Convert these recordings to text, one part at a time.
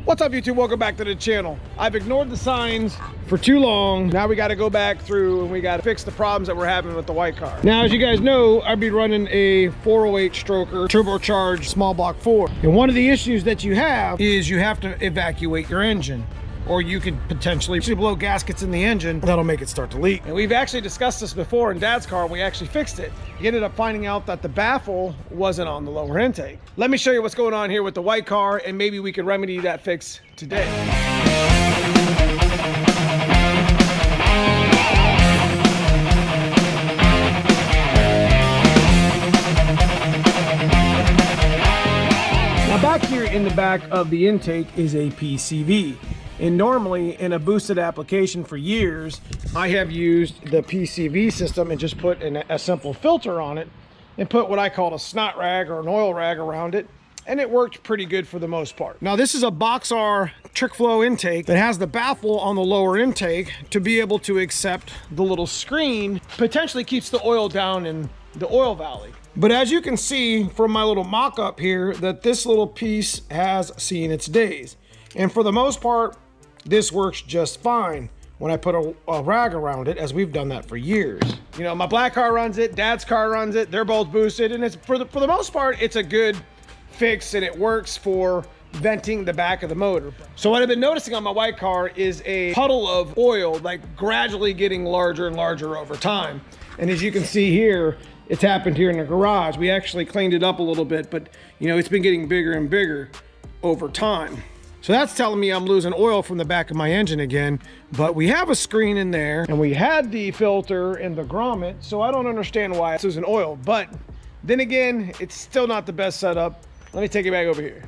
What's up, YouTube? Welcome back to the channel. I've ignored the signs for too long. Now we got to go back through and we got to fix the problems that we're having with the white car. Now, as you guys know, I've been running a 408 stroker turbocharged small block 4. And one of the issues that you have is you have to evacuate your engine, or you could potentially blow gaskets in the engine. That'll make it start to leak. And we've actually discussed this before in Dad's car, and we actually fixed it. We ended up finding out that the baffle wasn't on the lower intake. Let me show you what's going on here with the white car, and maybe we can remedy that fix today. Now, back here in the back of the intake is a PCV. And normally in a boosted application for years, I have used the PCV system and just put a simple filter on it and put what I call a snot rag or an oil rag around it. And it worked pretty good for the most part. Now, this is a box R trick flow intake that has the baffle on the lower intake to be able to accept the little screen, potentially keeps the oil down in the oil valley. But as you can see from my little mock-up here, that this little piece has seen its days. And for the most part, this works just fine when I put a rag around it, as we've done that for years. You know, my black car runs it, Dad's car runs it, they're both boosted, and it's for the most part, it's a good fix and it works for venting the back of the motor. So what I've been noticing on my white car is a puddle of oil, like gradually getting larger and larger over time. And as you can see here, it's happened here in the garage. We actually cleaned it up a little bit, but you know, it's been getting bigger and bigger over time. So that's telling me I'm losing oil from the back of my engine again, but we have a screen in there and we had the filter and the grommet, so I don't understand why it's losing oil. But then again, it's still not the best setup. Let me take it back over here.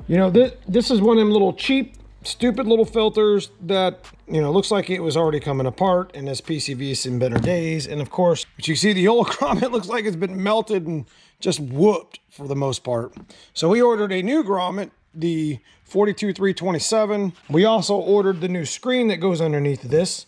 You know, this is one of them little cheap, stupid little filters that, you know, looks like it was already coming apart, and this PCV has seen better days. And of course, but you see the old grommet looks like it's been melted and just whooped for the most part. So we ordered a new grommet, the 42327. We also ordered the new screen that goes underneath this,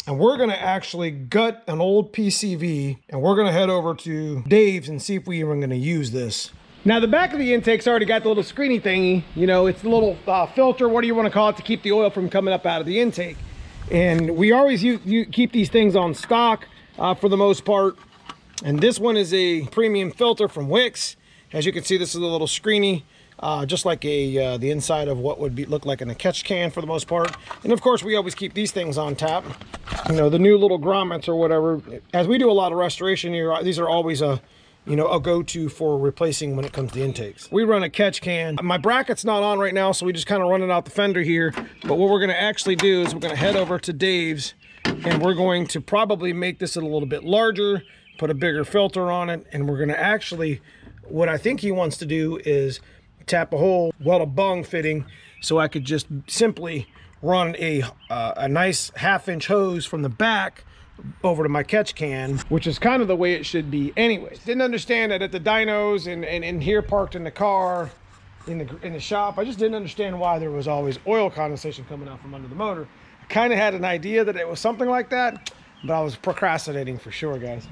and we're going to actually gut an old PCV and we're going to head over to Dave's and see if we even going to use this. Now, the back of the intake's already got the little screeny thingy, you know, it's the little filter, what do you want to call it, to keep the oil from coming up out of the intake. And we always you keep these things on stock for the most part. And this one is a premium filter from Wix. As you can see, this is a little screeny, just like the inside of what would look like in a catch can for the most part. And of course, we always keep these things on tap. You know, the new little grommets or whatever. As we do a lot of restoration here, these are always a go-to for replacing when it comes to intakes. We run a catch can. My bracket's not on right now, so we just kind of run it out the fender here. But what we're going to actually do is we're going to head over to Dave's, and we're going to probably make this a little bit larger, put a bigger filter on it, and we're going to actually, what I think he wants to do is tap a hole, weld a bung fitting, so I could just simply run a nice 1/2-inch hose from the back over to my catch can, which is kind of the way it should be anyways. Didn't understand that at the dynos and here parked in the car in the shop. I just didn't understand why there was always oil condensation coming out from under the motor. I kind of had an idea that it was something like that, but I was procrastinating for sure, guys.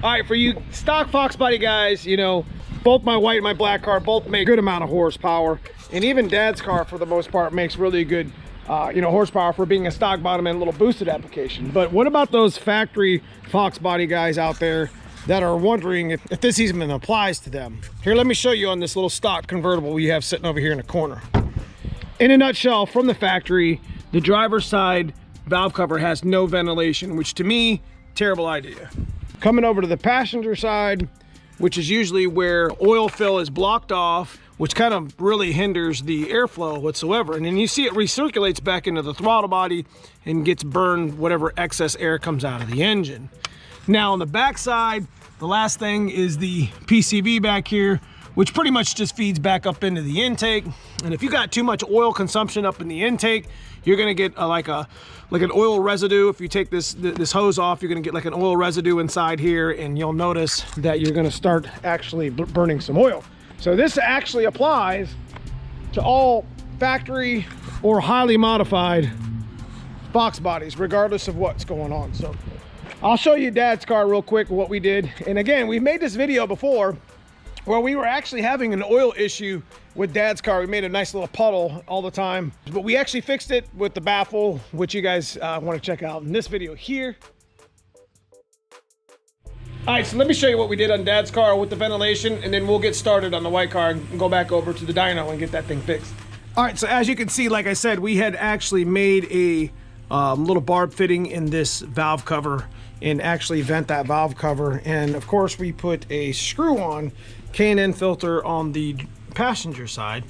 All right, for you stock Foxbody guys, you know, both my white and my black car both make a good amount of horsepower, and even Dad's car for the most part makes really good horsepower for being a stock bottom and a little boosted application. But what about those factory Foxbody guys out there that are wondering if this even applies to them? Here, let me show you on this little stock convertible we have sitting over here in the corner. In a nutshell, from the factory, the driver's side valve cover has no ventilation, which to me, terrible idea. Coming over to the passenger side, which is usually where oil fill is blocked off, which kind of really hinders the airflow whatsoever. And then you see it recirculates back into the throttle body and gets burned whatever excess air comes out of the engine. Now on the back side, the last thing is the PCV back here, which pretty much just feeds back up into the intake. And if you got too much oil consumption up in the intake, you're gonna get like an oil residue. If you take this hose off, you're gonna get like an oil residue inside here, and you'll notice that you're gonna start actually burning some oil. So this actually applies to all factory or highly modified Foxbodies, regardless of what's going on. So I'll show you Dad's car real quick, what we did. And again, we've made this video before, Well, we were actually having an oil issue with Dad's car. We made a nice little puddle all the time, but we actually fixed it with the baffle, which you guys want to check out in this video here. All right, so let me show you what we did on Dad's car with the ventilation, and then we'll get started on the white car and go back over to the dyno and get that thing fixed. All right, so as you can see, like I said, we had actually made a little barb fitting in this valve cover and actually vent that valve cover. And of course, we put a screw-on K&N filter on the passenger side,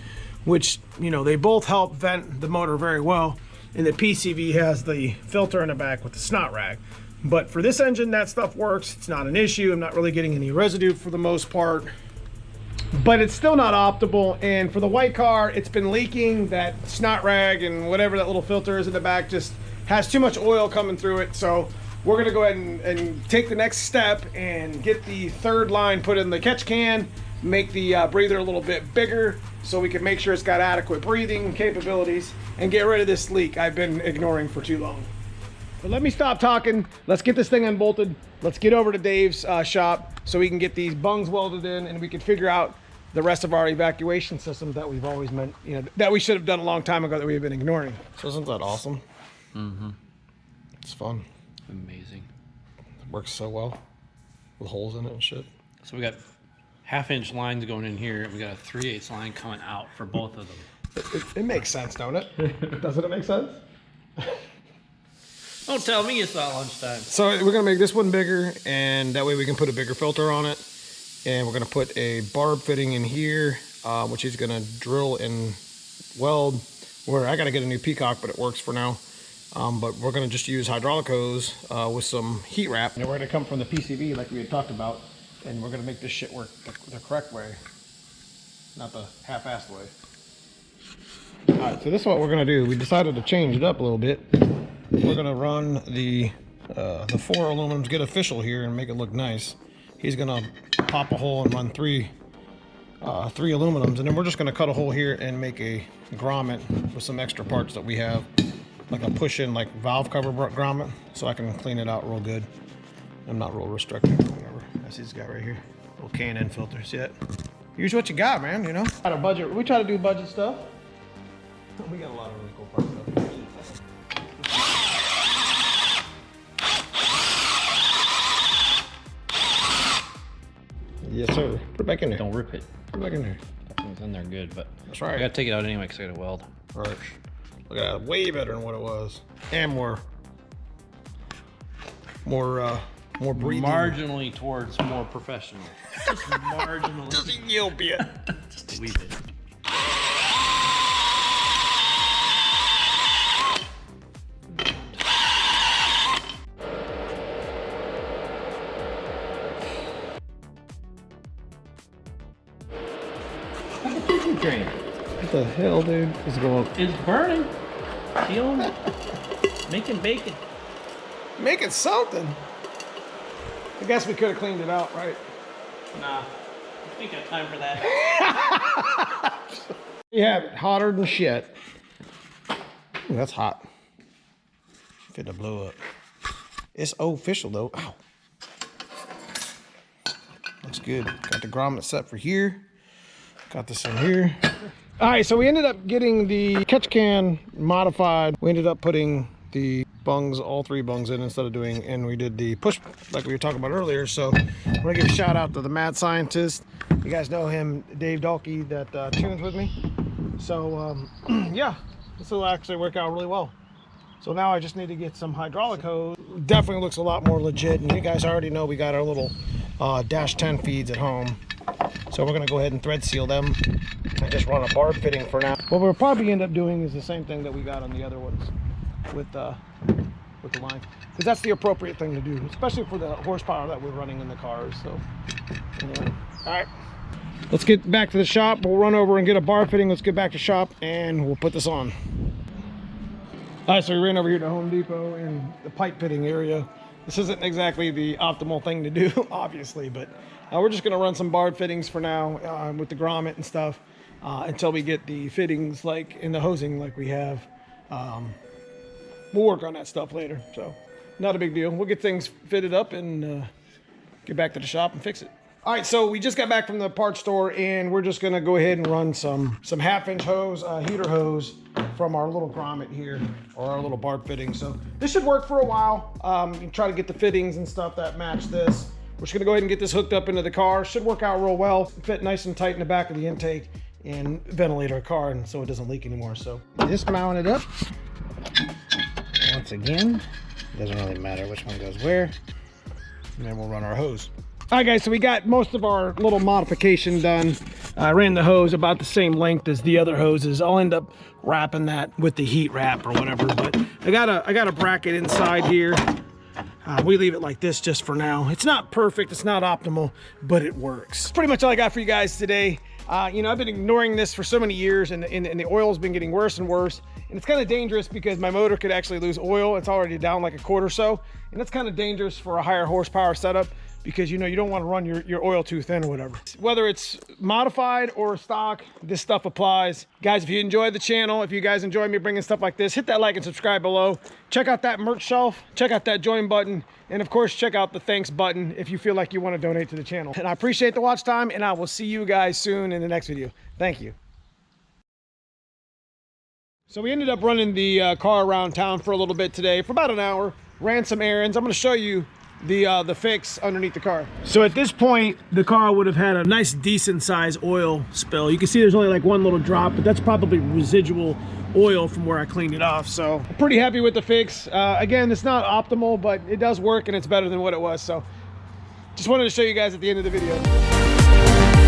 which, you know, they both help vent the motor very well. And the PCV has the filter in the back with the snot rag. But for this engine, that stuff works. It's not an issue. I'm not really getting any residue for the most part, but it's still not optimal. And for the white car, it's been leaking. That snot rag and whatever that little filter is in the back just has too much oil coming through it. So we're gonna go ahead and take the next step and get the third line put in the catch can, make the breather a little bit bigger so we can make sure it's got adequate breathing capabilities and get rid of this leak I've been ignoring for too long. But let me stop talking. Let's get this thing unbolted. Let's get over to Dave's shop so we can get these bungs welded in and we can figure out the rest of our evacuation system that we've always meant, you know, that we should have done a long time ago that we've been ignoring. So isn't that awesome? Mm-hmm. It's fun. Amazing. It works so well with holes in it and shit. So we got 1/2-inch lines going in here. We got a 3/8 line coming out for both of them. It makes sense, don't it? Doesn't it make sense? Don't tell me it's not lunchtime. So we're gonna make this one bigger, and that way we can put a bigger filter on it. And we're gonna put a barb fitting in here, which is gonna drill and weld. Where I gotta get a new peacock, but it works for now. But we're gonna just use hydraulic hose with some heat wrap. And we're gonna come from the PCV like we had talked about, and we're gonna make this shit work the correct way, not the half-assed way. All right, so this is what we're gonna do. We decided to change it up a little bit. We're gonna run the 4 aluminums, get official here and make it look nice. He's gonna pop a hole and run three aluminums, and then we're just gonna cut a hole here and make a grommet with some extra parts that we have, like a push-in, like valve cover grommet, so I can clean it out real good. I'm not real restrictive or whatever. That's this guy right here. Little K&N filter. See it? Use what you got, man. You know. Got a budget. We try to do budget stuff. We got a lot of really cool parts though. Yes, sir. Put it back in there. Don't rip it. Put it back in there. That thing's in there good, but that's right. I gotta take it out anyway because I gotta weld. All right. Look at that. Way better than what it was, and more breathing. Marginally towards more professional. Just marginally. Just a little bit. Just a wee bit. Train. What the hell, dude? Is going? It's burning. Peeling. Making bacon. Making something. I guess we could have cleaned it out, right? Nah. I ain't got time for that. You have it hotter than shit. Ooh, that's hot. Finna blow up. It's official though. Ow. Looks good. Got the grommet set for here. Got this in here. All right, so we ended up getting the catch can modified. We ended up putting the bungs, all 3 bungs in instead of doing, and we did the push like we were talking about earlier. So I want to give a shout out to the mad scientist. You guys know him, Dave Dalkey, that tunes with me. So yeah, this will actually work out really well. So now I just need to get some hydraulic hose. Definitely looks a lot more legit, and you guys already know we got our little dash 10 feeds at home. So we're gonna go ahead and thread seal them and just run a barb fitting for now. What we'll probably end up doing is the same thing that we got on the other ones with the line, because that's the appropriate thing to do, especially for the horsepower that we're running in the cars. So anyway, all right, let's get back to the shop. We'll run over and get a barb fitting. Let's get back to shop and we'll put this on. All right, so we ran over here to Home Depot in the pipe fitting area. This isn't exactly the optimal thing to do, obviously, but we're just gonna run some barb fittings for now with the grommet and stuff until we get the fittings like in the hosing like we have. We'll work on that stuff later, so not a big deal. We'll get things fitted up and get back to the shop and fix it. All right, so we just got back from the parts store, and we're just gonna go ahead and run some half-inch hose, heater hose from our little grommet here, or our little barb fitting. So this should work for a while. You can try to get the fittings and stuff that match this. We're just gonna go ahead and get this hooked up into the car. Should work out real well. Fit nice and tight in the back of the intake and ventilate our car, and so it doesn't leak anymore. So just mount it up. Once again, doesn't really matter which one goes where. And then we'll run our hose. All right, guys, so we got most of our little modification done. I ran the hose about the same length as the other hoses. I'll end up wrapping that with the heat wrap or whatever, but I got a bracket inside here. We leave it like this just for now. It's not perfect, it's not optimal, but it works. Pretty much all I got for you guys today. You know, I've been ignoring this for so many years, and the oil's been getting worse and worse. And it's kind of dangerous because my motor could actually lose oil. It's already down like a quart or so. And that's kind of dangerous for a higher horsepower setup, because you know you don't want to run your oil too thin or whatever. Whether it's modified or stock, this stuff applies. Guys, if you enjoy the channel, if you guys enjoy me bringing stuff like this, hit that like and subscribe below. Check out that merch shelf, check out that join button, and of course check out the thanks button if you feel like you want to donate to the channel. And I appreciate the watch time, and I will see you guys soon in the next video. Thank you. So we ended up running the car around town for a little bit today, for about an hour. Ran some errands. I'm going to show you the fix underneath the car. So at this point, the car would have had a nice decent size oil spill. You can see there's only like one little drop, but that's probably residual oil from where I cleaned it off. So I'm pretty happy with the fix. Again, it's not optimal, but it does work, and it's better than what it was. So just wanted to show you guys at the end of the video.